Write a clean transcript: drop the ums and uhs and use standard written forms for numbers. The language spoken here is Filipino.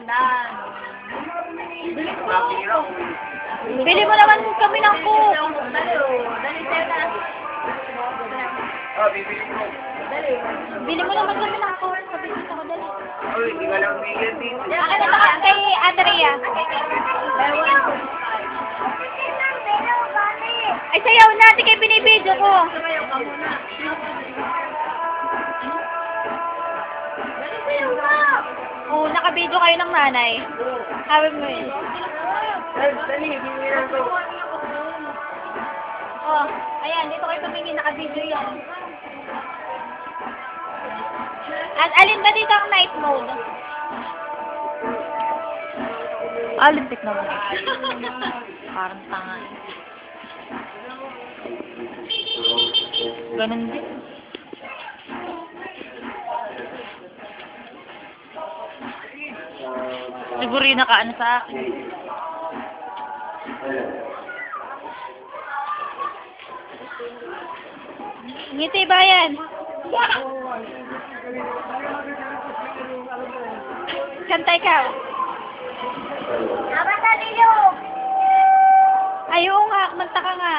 ulan. Bili mo naman kami ng coke. Dali, dali sa'yo na. Oh, bibili ko. Dali. Bili mo naman kami ng coke. Sabi ko ako dali. Uy, hindi ka lang bigyan dito. Akin na sa kay Andrea. Ay, sayaw natin kay binibidyo ko. Sumayaw ka muna. Dali sa'yo na. Oo, nakabidyo kayo ng nanay. Sabi mo yun. Dali, bibili na to. Oh, ayan, dito kayo tumingin, nakabidyo yan. At alin ba dito ang night mode? Alin naman. Parang tanga eh. Ganun din. Siguro yung nakaano sa akin. Ngiti ba yan? Kanta ikaw. Dapat na nilog. Ay, oo nga, kumanta ka nga.